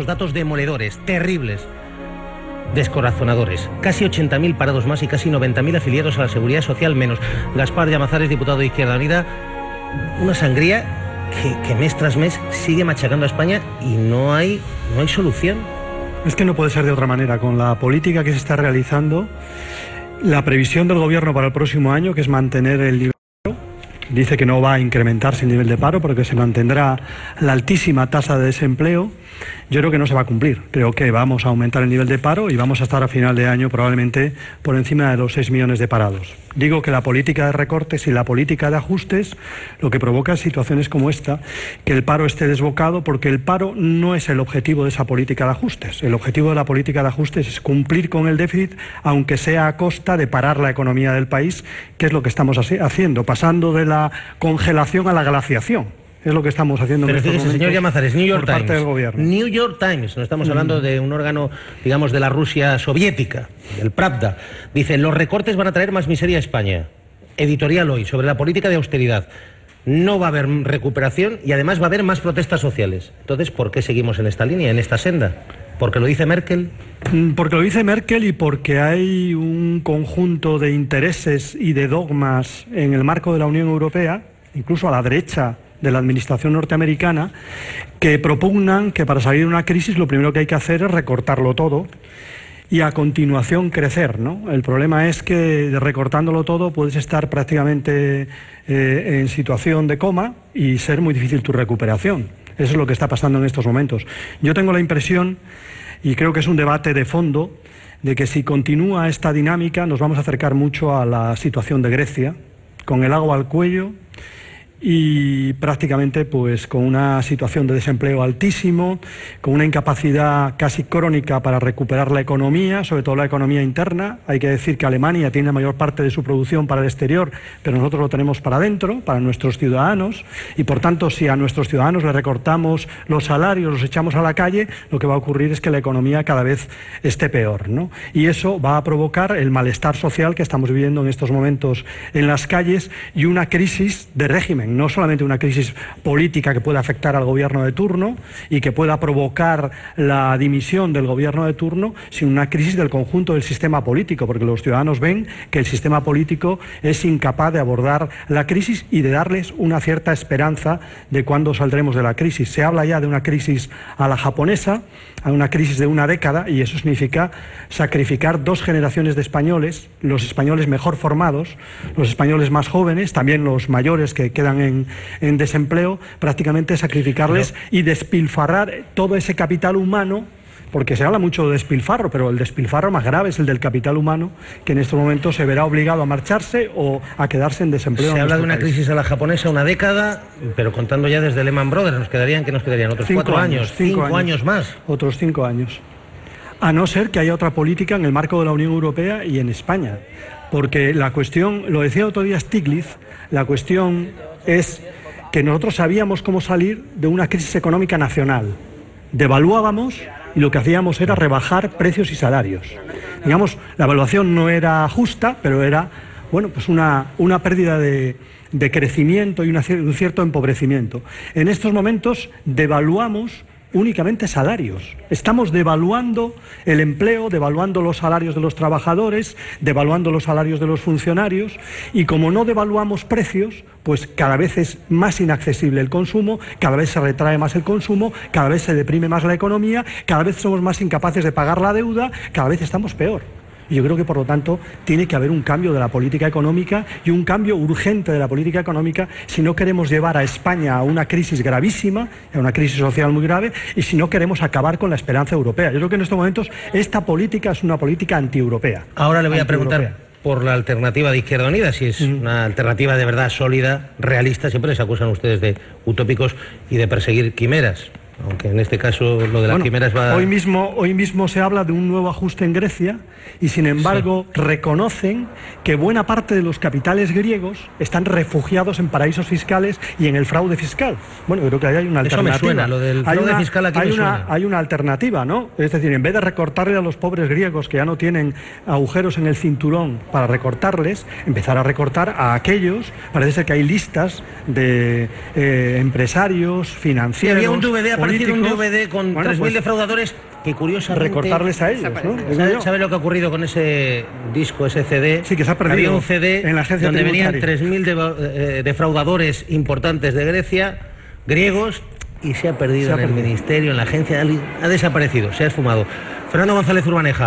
datos demoledores, terribles, descorazonadores. Casi 80.000 parados más y casi 90.000 afiliados a la Seguridad Social menos. Gaspar Llamazares, diputado de Izquierda Unida. Una sangría que mes tras mes sigue machacando a España y no hay solución. Es que no puede ser de otra manera. Con la política que se está realizando, la previsión del gobierno para el próximo año, que es mantener el nivel de paro, dice que no va a incrementarse el nivel de paro porque se mantendrá la altísima tasa de desempleo. Yo creo que no se va a cumplir. Creo que vamos a aumentar el nivel de paro y vamos a estar a final de año probablemente por encima de los 6 millones de parados. Digo que la política de recortes y la política de ajustes lo que provoca es situaciones como esta, que el paro esté desbocado, porque el paro no es el objetivo de esa política de ajustes. El objetivo de la política de ajustes es cumplir con el déficit, aunque sea a costa de parar la economía del país, que es lo que estamos haciendo, pasando de la congelación a la glaciación. Es lo que estamos haciendo. Pero fíjese, señor Llamazares, New York Times. Parte del gobierno. New York Times, no estamos hablando de un órgano, digamos, de la Rusia soviética, del Pravda. Dice, los recortes van a traer más miseria a España. Editorial hoy, sobre la política de austeridad. No va a haber recuperación y además va a haber más protestas sociales. Entonces, ¿por qué seguimos en esta línea, en esta senda? ¿Porque lo dice Merkel? Porque lo dice Merkel y porque hay un conjunto de intereses y de dogmas en el marco de la Unión Europea, incluso a la derecha de la administración norteamericana, que propugnan que para salir de una crisis lo primero que hay que hacer es recortarlo todo y a continuación crecer, ¿no? El problema es que recortándolo todo puedes estar prácticamente en situación de coma y ser muy difícil tu recuperación. Eso es lo que está pasando en estos momentos. Yo tengo la impresión, y creo que es un debate de fondo, de que si continúa esta dinámica nos vamos a acercar mucho a la situación de Grecia, con el agua al cuello y prácticamente pues con una situación de desempleo altísimo, con una incapacidad casi crónica para recuperar la economía, sobre todo la economía interna. Hay que decir que Alemania tiene la mayor parte de su producción para el exterior, pero nosotros lo tenemos para adentro, para nuestros ciudadanos, y por tanto si a nuestros ciudadanos les recortamos los salarios, los echamos a la calle, lo que va a ocurrir es que la economía cada vez esté peor, ¿no? Y eso va a provocar el malestar social que estamos viviendo en estos momentos en las calles y una crisis de régimen. No solamente una crisis política que pueda afectar al gobierno de turno y que pueda provocar la dimisión del gobierno de turno, sino una crisis del conjunto del sistema político, porque los ciudadanos ven que el sistema político es incapaz de abordar la crisis y de darles una cierta esperanza de cuándo saldremos de la crisis. Se habla ya de una crisis a la japonesa, a una crisis de una década, y eso significa sacrificar 2 generaciones de españoles, los españoles mejor formados, los españoles más jóvenes, también los mayores que quedan en desempleo, prácticamente sacrificarles y despilfarrar todo ese capital humano, porque se habla mucho de despilfarro, pero el despilfarro más grave es el del capital humano, que en estos momentos se verá obligado a marcharse o a quedarse en desempleo. Se habla de una crisis a la japonesa, una década, pero contando ya desde Lehman Brothers, nos quedarían otros 4 años, 5 años más. Otros 5 años. A no ser que haya otra política en el marco de la Unión Europea y en España. Porque la cuestión, lo decía otro día Stiglitz, la cuestión es que nosotros sabíamos cómo salir de una crisis económica nacional. Devaluábamos y lo que hacíamos era rebajar precios y salarios. Digamos, la evaluación no era justa, pero era, bueno, pues una pérdida de crecimiento y un cierto empobrecimiento. En estos momentos devaluamos únicamente salarios. Estamos devaluando el empleo, devaluando los salarios de los trabajadores, devaluando los salarios de los funcionarios, y como no devaluamos precios, pues cada vez es más inaccesible el consumo, cada vez se retrae más el consumo, cada vez se deprime más la economía, cada vez somos más incapaces de pagar la deuda, cada vez estamos peor. Y yo creo que, por lo tanto, tiene que haber un cambio de la política económica y un cambio urgente de la política económica si no queremos llevar a España a una crisis gravísima, a una crisis social muy grave, y si no queremos acabar con la esperanza europea. Yo creo que en estos momentos esta política es una política antieuropea. Ahora le voy a preguntar por la alternativa de Izquierda Unida, si es una alternativa de verdad sólida, realista. Siempre les acusan ustedes de utópicos y de perseguir quimeras. Aunque en este caso lo de las quimeras va... Hoy mismo se habla de un nuevo ajuste en Grecia y sin embargo reconocen que buena parte de los capitales griegos están refugiados en paraísos fiscales y en el fraude fiscal. Bueno, creo que ahí hay una alternativa. Eso me suena, lo del fraude fiscal aquí me suena. Hay una alternativa, ¿no? Es decir, en vez de recortarle a los pobres griegos que ya no tienen agujeros en el cinturón para recortarles, empezar a recortar a aquellos. Parece ser que hay listas de empresarios, financieros, había un DVD, políticos, un DVD con 3.000 pues, defraudadores que curiosamente... recortarles a ellos, ¿no? ¿Sabe lo que ha ocurrido con ese disco, ese CD? Sí, que se ha perdido. Había un CD en la agencia donde venían tributaria. 3.000 defraudadores importantes de Grecia, griegos, y se ha perdido en el ministerio, en la agencia, ha desaparecido, se ha esfumado. Fernando González Urbaneja.